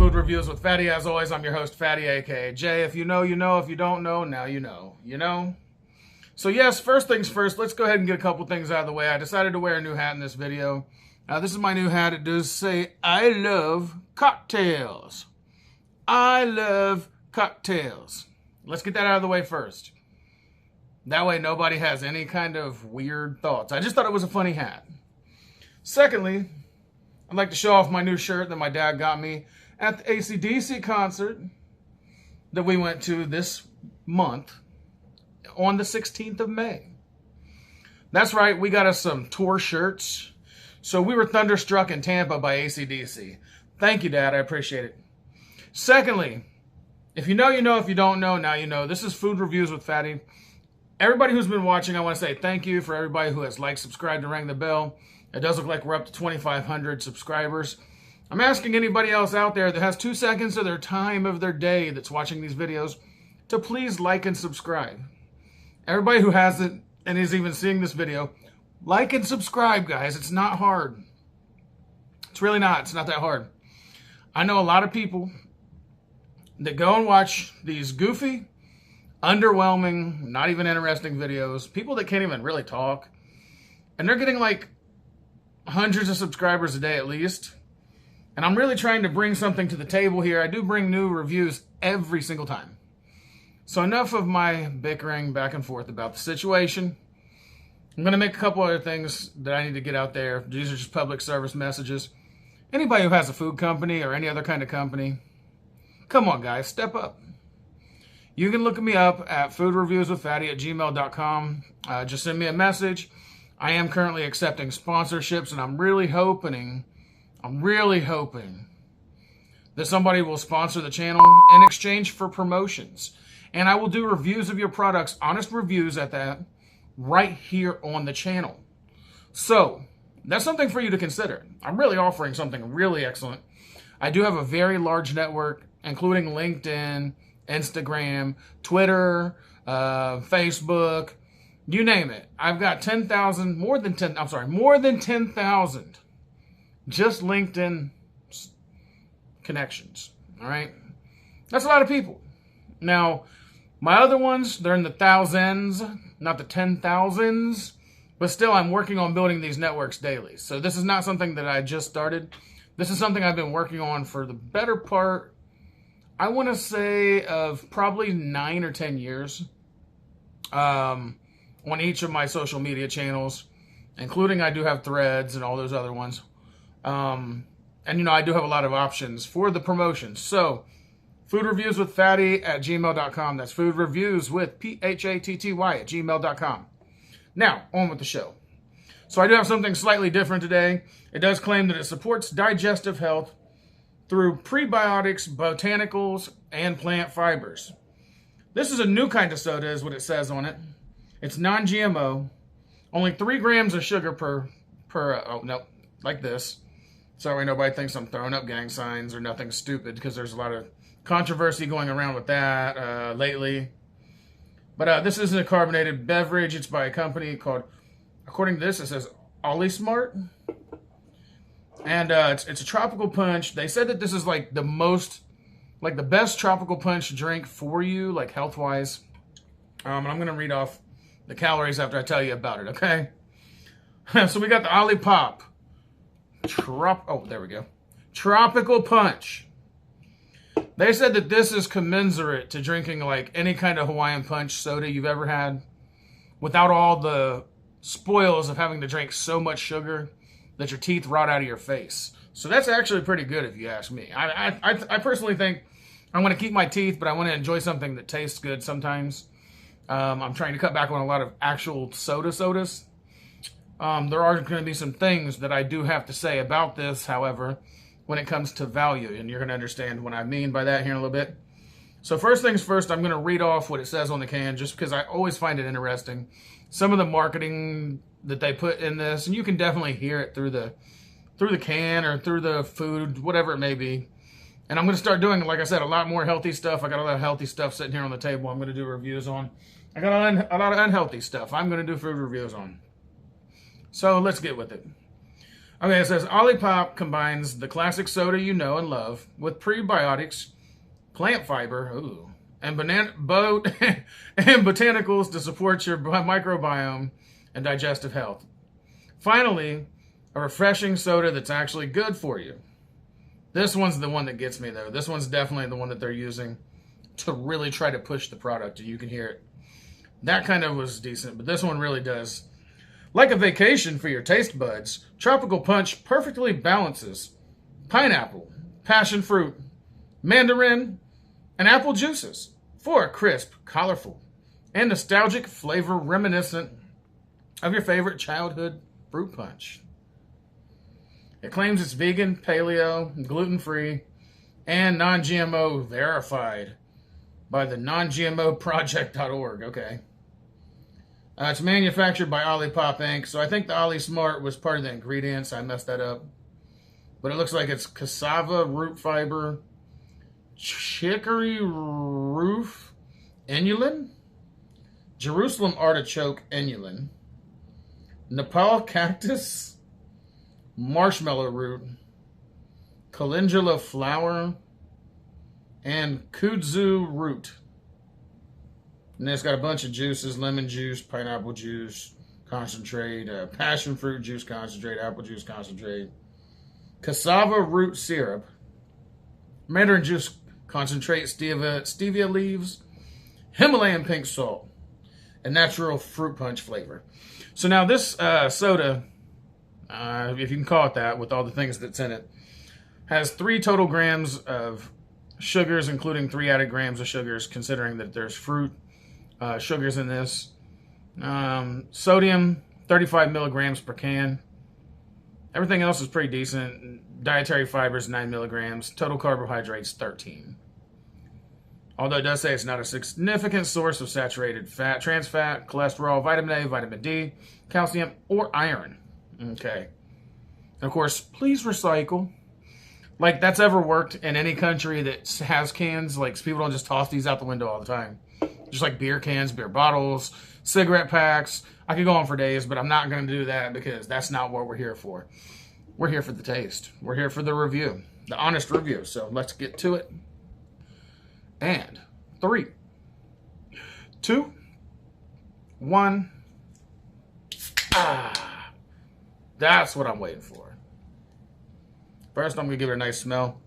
Food Reviews with Fatty. As always, I'm your host, Fatty, aka Jay. If you know, you know. If you don't know, now you know. You know? So yes, first things first, let's go ahead and get a couple things out of the way. I decided to wear a new hat in this video. This is my new hat. It does say, I love cocktails. I love cocktails. Let's get that out of the way first. That way nobody has any kind of weird thoughts. I just thought it was a funny hat. Secondly, I'd like to show off my new shirt that my dad got me at the AC/DC concert that we went to this month on the 16th of May. That's right, we got us some tour shirts. So we were thunderstruck in Tampa by AC/DC. Thank you, Dad. I appreciate it. Secondly, if you know, you know. If you don't know, now you know. This is Food Reviews with Fatty. Everybody who's been watching, I want to say thank you for everybody who has liked, subscribed, and rang the bell. It does look like we're up to 2,500 subscribers. I'm asking anybody else out there that has 2 seconds of their time of their day that's watching these videos to please like and subscribe. Everybody who hasn't and is even seeing this video, like and subscribe, guys. It's not hard. It's really not. It's not that hard. I know a lot of people that go and watch these goofy, underwhelming, not even interesting videos. People that can't even really talk. And they're getting like hundreds of subscribers a day at least. And I'm really trying to bring something to the table here. I do bring new reviews every single time. So enough of my bickering back and forth about the situation. I'm going to make a couple other things that I need to get out there. These are just public service messages. Anybody who has a food company or any other kind of company, come on, guys, step up. You can look me up at foodreviewswithfatty@gmail.com. Just send me a message. I am currently accepting sponsorships, and I'm really hoping that somebody will sponsor the channel in exchange for promotions. And I will do reviews of your products, honest reviews at that, right here on the channel. So, that's something for you to consider. I'm really offering something really excellent. I do have a very large network, including LinkedIn, Instagram, Twitter, Facebook, you name it. I've got 10,000, more than 10,000 just LinkedIn connections. All right. That's a lot of people. Now, my other ones, they're in the thousands, not the 10,000s, but still I'm working on building these networks daily. So this is not something that I just started. This is something I've been working on for the better part, I want to say, of probably 9 or 10 years. On each of my social media channels, including I do have Threads and all those other ones. And, you know, I do have a lot of options for the promotions. So, foodreviewswithfatty@gmail.com. That's foodreviewswith, PHATTY, @gmail.com. Now, on with the show. So, I do have something slightly different today. It does claim that it supports digestive health through prebiotics, botanicals, and plant fibers. This is a new kind of soda, is what it says on it. It's non-GMO, only 3 grams of sugar per oh, no, like this. Sorry, nobody thinks I'm throwing up gang signs or nothing stupid, because there's a lot of controversy going around with that lately. But this isn't a carbonated beverage. It's by a company called, according to this, it says Ollie Smart. And it's a tropical punch. They said that this is like the best tropical punch drink for you, like health-wise. And I'm going to read off the calories after I tell you about it, okay? So we got the Ollie Pop. There we go. Tropical Punch. They said that this is commensurate to drinking like any kind of Hawaiian Punch soda you've ever had without all the spoils of having to drink so much sugar that your teeth rot out of your face. So that's actually pretty good if you ask me. I personally think I want to keep my teeth, but I want to enjoy something that tastes good sometimes. I'm trying to cut back on a lot of actual sodas. There are going to be some things that I do have to say about this, however, when it comes to value, and you're going to understand what I mean by that here in a little bit. So first things first, I'm going to read off what it says on the can, just because I always find it interesting. Some of the marketing that they put in this, and you can definitely hear it through the can or through the food, whatever it may be. And I'm going to start doing, like I said, a lot more healthy stuff. I got a lot of healthy stuff sitting here on the table I'm going to do reviews on. I got a lot of unhealthy stuff I'm going to do food reviews on. So let's get with it. Okay, it says Olipop combines the classic soda you know and love with prebiotics, plant fiber, and and botanicals to support your microbiome and digestive health. Finally, a refreshing soda that's actually good for you. This one's the one that gets me, though. This one's definitely the one that they're using to really try to push the product. You can hear it. That kind of was decent, but this one really does. Like a vacation for your taste buds, Tropical Punch perfectly balances pineapple, passion fruit, mandarin, and apple juices for a crisp, colorful, and nostalgic flavor reminiscent of your favorite childhood fruit punch. It claims it's vegan, paleo, gluten-free, and non-GMO verified by the non-GMOproject.org. Okay. It's manufactured by Olipop Inc. So I think the Ollie Smart was part of the ingredients. I messed that up. But it looks like it's cassava root fiber, chicory roof inulin, Jerusalem artichoke inulin, Nepal cactus, marshmallow root, calendula flower, and kudzu root. And it's got a bunch of juices: lemon juice, pineapple juice concentrate, passion fruit juice concentrate, apple juice concentrate, cassava root syrup, mandarin juice concentrate, stevia leaves, Himalayan pink salt, and natural fruit punch flavor. So now this soda, if you can call it that, with all the things that's in it, has 3 total grams of sugars, including 3 added grams of sugars, considering that there's fruit sugars in this. Sodium, 35 milligrams per can. Everything else is pretty decent. Dietary fibers, 9 milligrams. Total carbohydrates, 13. Although it does say it's not a significant source of saturated fat, trans fat, cholesterol, vitamin A, vitamin D, calcium, or iron. Okay. And of course, please recycle. Like, that's ever worked in any country that has cans. Like, people don't just toss these out the window all the time. Just like beer cans, beer bottles, cigarette packs. I could go on for days, but I'm not going to do that because that's not what we're here for. We're here for the taste. We're here for the review, the honest review. So let's get to it. And 3, 2, 1. That's what I'm waiting for. First, I'm going to give it a nice smell.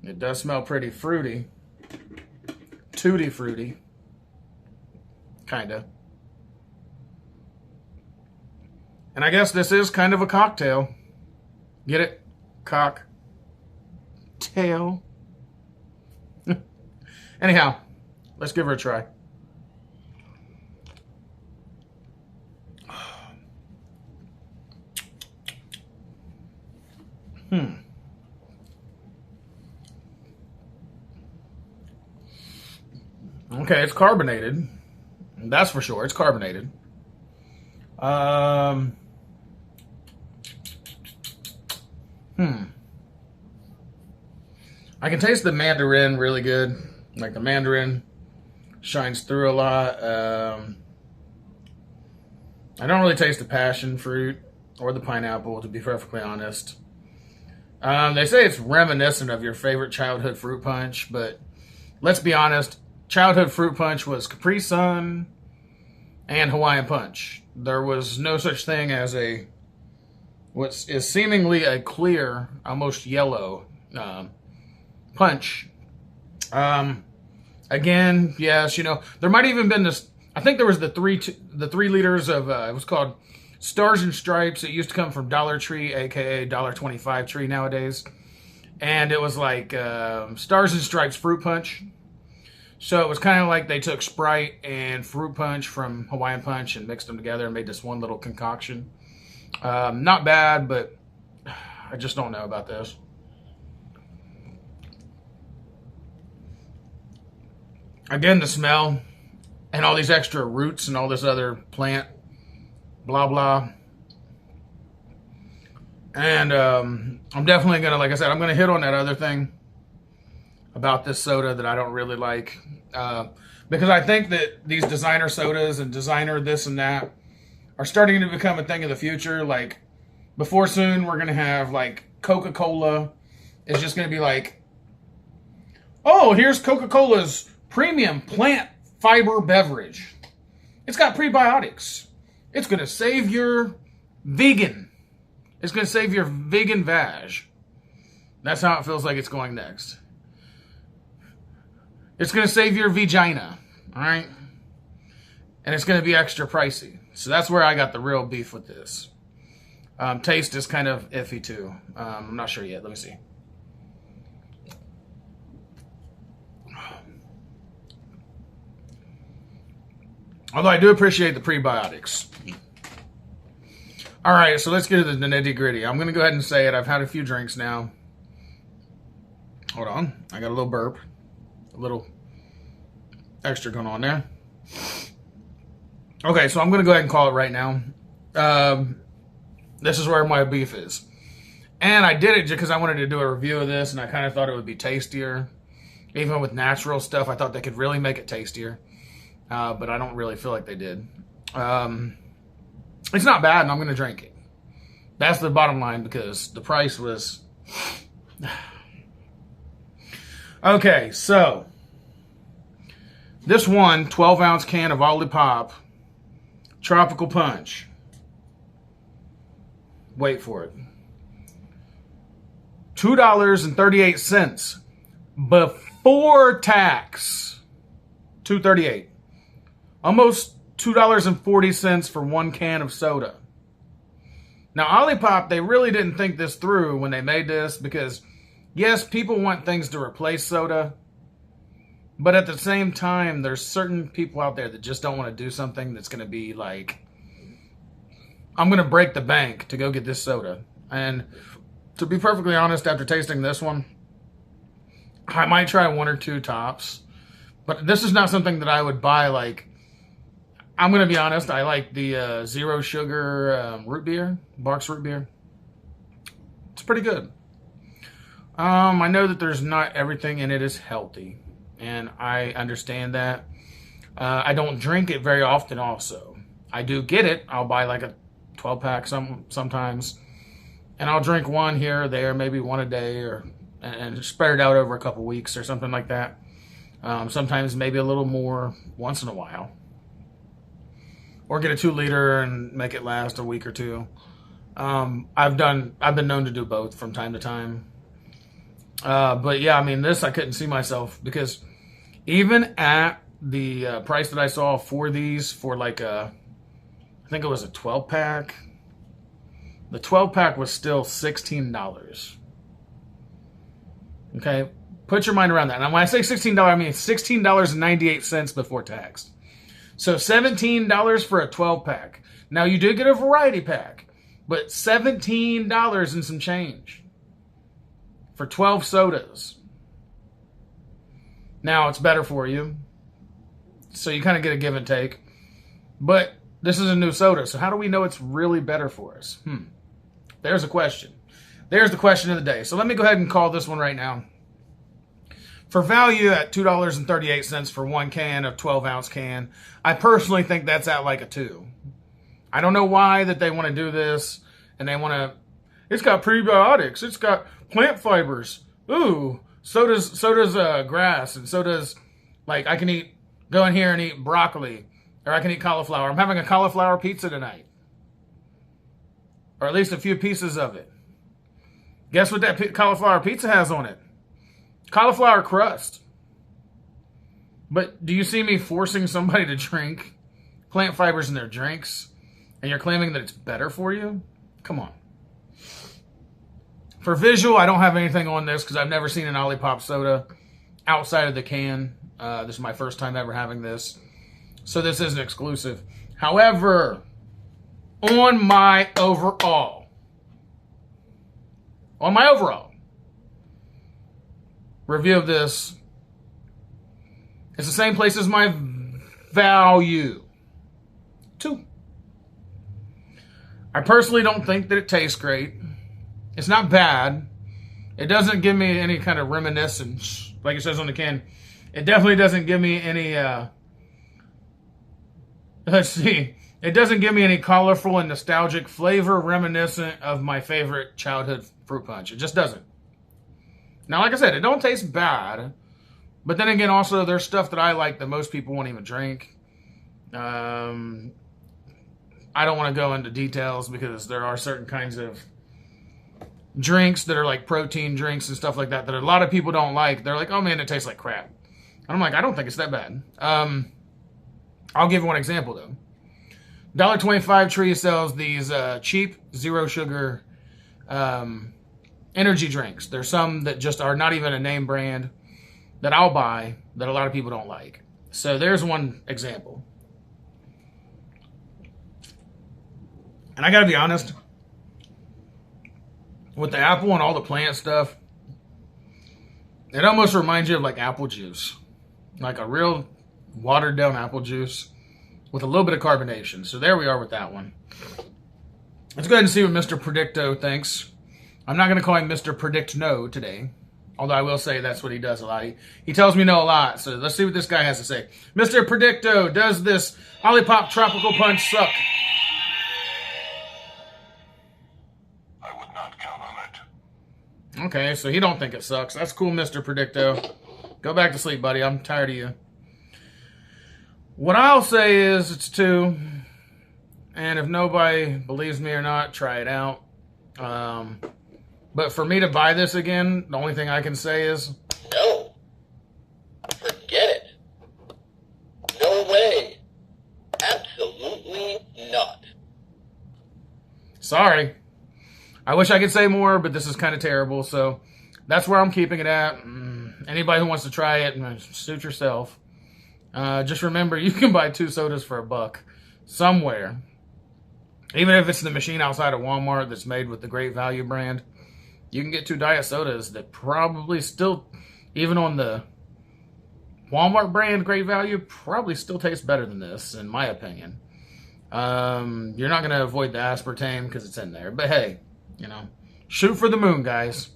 It does smell pretty fruity. Tutti fruity. Kinda. And I guess this is kind of a cocktail. Get it? Cocktail. Anyhow, let's give her a try. Okay, it's carbonated. That's for sure. It's carbonated. I can taste the mandarin really good. Like, the mandarin shines through a lot. I don't really taste the passion fruit or the pineapple, to be perfectly honest. They say it's reminiscent of your favorite childhood fruit punch, but let's be honest, childhood fruit punch was Capri Sun and Hawaiian Punch. There was no such thing as what is seemingly a clear, almost yellow punch. Again, yes, there might even been this. I think there was the 3 liters of it was called Stars and Stripes. It used to come from Dollar Tree, aka $1.25 tree nowadays, and it was like Stars and Stripes fruit punch. So it was kind of like they took Sprite and fruit punch from Hawaiian Punch and mixed them together and made this one little concoction. Not bad, but I just don't know about this. Again, the smell and all these extra roots and all this other plant, blah, blah. And I'm definitely going to, like I said, I'm going to hit on that other thing about this soda that I don't really like. Because I think that these designer sodas and designer this and that are starting to become a thing of the future. Like, Before soon, we're going to have like Coca-Cola. It's just going to be like, oh, here's Coca-Cola's premium plant fiber beverage. It's got prebiotics. It's going to save your vegan. It's going to save your vegan vag. That's how it feels like it's going next. It's going to save your vagina. All right? And it's going to be extra pricey. So that's where I got the real beef with this. Taste is kind of iffy too. I'm not sure yet. Let me see. Although I do appreciate the prebiotics. All right, so let's get to the nitty gritty. I'm going to go ahead and say it. I've had a few drinks now. Hold on. I got a little burp. A little extra going on there. Okay, so I'm going to go ahead and call it right now. This is where my beef is. And I did it just because I wanted to do a review of this, and I kind of thought it would be tastier. Even with natural stuff, I thought they could really make it tastier. But I don't really feel like they did. It's not bad, and I'm going to drink it. That's the bottom line, because the price was... Okay, so... This one 12-ounce can of Olipop Tropical Punch. Wait for it. $2.38 before tax. $2.38. Almost $2.40 for one can of soda. Now, Olipop, they really didn't think this through when they made this because, yes, people want things to replace soda. But at the same time, there's certain people out there that just don't want to do something that's going to be like, I'm going to break the bank to go get this soda. And to be perfectly honest, after tasting this one, I might try one or two tops. But this is not something that I would buy like, I'm going to be honest, I like the zero sugar root beer, Barks root beer. It's pretty good. I know that there's not everything in it is healthy, and I understand that. I don't drink it very often also. I do get it. I'll buy like a 12-pack sometimes, and I'll drink one here or there, maybe one a day, and spread it out over a couple weeks or something like that. Sometimes maybe a little more once in a while. Or get a 2-liter and make it last a week or two. I've been known to do both from time to time. But yeah, I mean, this I couldn't see myself because even at the price that I saw for these for like I think it was a 12-pack. The 12-pack was still $16. Okay, put your mind around that. Now, when I say $16, I mean $16.98 before tax. So $17 for a 12-pack. Now, you do get a variety pack, but $17 and some change for 12 sodas. Now, it's better for you, so you kind of get a give and take. But this is a new soda, so how do we know it's really better for us? There's a question. There's the question of the day. So let me go ahead and call this one right now. For value at $2.38 for one can of 12-ounce can, I personally think that's at like a 2. I don't know why that they want to do this, and they want to... It's got prebiotics. It's got plant fibers. Ooh, so does grass, and so does, like, I can go in here and eat broccoli, or I can eat cauliflower. I'm having a cauliflower pizza tonight, or at least a few pieces of it. Guess what that cauliflower pizza has on it? Cauliflower crust. But do you see me forcing somebody to drink plant fibers in their drinks, and you're claiming that it's better for you? Come on. For visual, I don't have anything on this because I've never seen an Olipop soda outside of the can. This is my first time ever having this. So this isn't exclusive. However, on my overall review of this, it's the same place as my value. 2. I personally don't think that it tastes great. It's not bad. It doesn't give me any kind of reminiscence, like it says on the can. It definitely doesn't give me any, let's see, It doesn't give me any colorful and nostalgic flavor reminiscent of my favorite childhood fruit punch. It just doesn't. Now, like I said, it don't taste bad. But then again, also, there's stuff that I like that most people won't even drink. I don't want to go into details because there are certain kinds of drinks that are like protein drinks and stuff like that that a lot of people don't like. They're like, oh man, it tastes like crap. And I'm like, I don't think it's that bad. I'll give one example though. $1.25 Tree sells these cheap, zero sugar energy drinks. There's some that just are not even a name brand that I'll buy that a lot of people don't like. So there's one example. And I gotta be honest, with the apple and all the plant stuff, it almost reminds you of like apple juice. Like a real watered down apple juice with a little bit of carbonation. So there we are with that one. Let's go ahead and see what Mr. Predicto thinks. I'm not going to call him Mr. Predict No today. Although I will say that's what he does a lot. He tells me no a lot. So let's see what this guy has to say. Mr. Predicto, does this Olipop Tropical Punch suck? I would not count on it. Okay, so he don't think it sucks. That's cool, Mr. Predicto. Go back to sleep, buddy. I'm tired of you. What I'll say is it's 2. And if nobody believes me or not, try it out. But for me to buy this again, the only thing I can say is no. Forget it. No way. Absolutely not. sorry. I wish I could say more, but this is kind of terrible. So that's where I'm keeping it at. Anybody who wants to try it, suit yourself. Just remember, you can buy 2 sodas for $1 somewhere. Even if it's the machine outside of Walmart that's made with the Great Value brand, you can get 2 diet sodas that probably still, even on the Walmart brand Great Value, probably still taste better than this, in my opinion. You're not going to avoid the aspartame because it's in there. But hey, shoot for the moon, guys.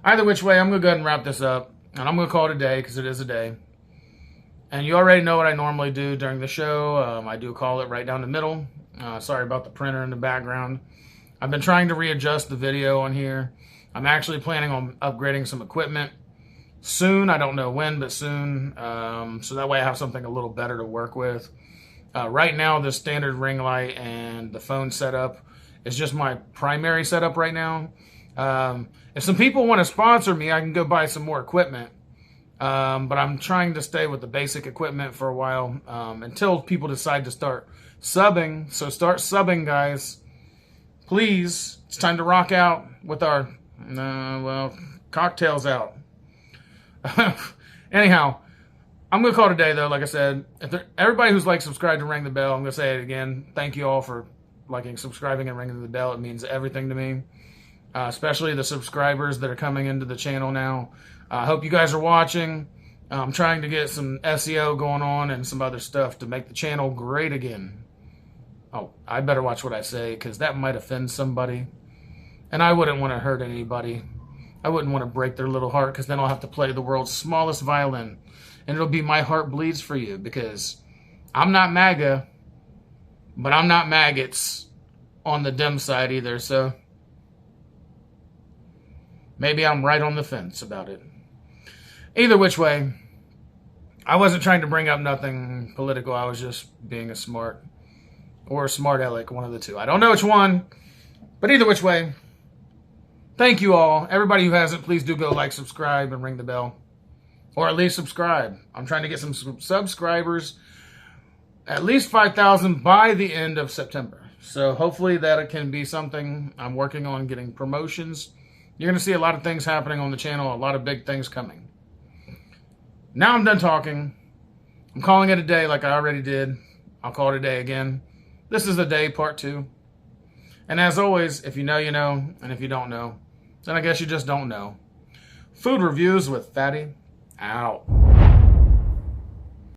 Either which way, I'm going to go ahead and wrap this up. And I'm going to call it a day because it is a day. And you already know what I normally do during the show. I do call it right down the middle. Sorry about the printer in the background. I've been trying to readjust the video on here. I'm actually planning on upgrading some equipment soon. I don't know when, but soon. So that way I have something a little better to work with. Right now, the standard ring light and the phone setup is just my primary setup right now. If some people want to sponsor me, I can go buy some more equipment. But I'm trying to stay with the basic equipment for a while until people decide to start subbing. So start subbing, guys. Please. It's time to rock out with our, cocktails out. Anyhow, I'm going to call it a day, though. Like I said, everybody who's subscribed and ring the bell, I'm going to say it again. Thank you all for liking, subscribing, and ringing the bell. It means everything to me. Especially the subscribers that are coming into the channel now. I hope you guys are watching. I'm trying to get some SEO going on and some other stuff to make the channel great again. Oh, I better watch what I say because that might offend somebody. And I wouldn't want to hurt anybody. I wouldn't want to break their little heart because then I'll have to play the world's smallest violin. And it'll be My Heart Bleeds for You because I'm not MAGA, but I'm not maggots on the dim side either. So maybe I'm right on the fence about it. Either which way, I wasn't trying to bring up nothing political. I was just being a smart aleck, one of the two. I don't know which one, but either which way, thank you all. Everybody who hasn't, please do go like, subscribe, and ring the bell. Or at least subscribe. I'm trying to get some subscribers, at least 5,000 by the end of September. So hopefully that can be something. I'm working on getting promotions. You're going to see a lot of things happening on the channel, a lot of big things coming. Now I'm done talking. I'm calling it a day like I already did. I'll call it a day again. This is the day, part 2. And as always, if you know, you know. And if you don't know, then I guess you just don't know. Food reviews with Fatty out.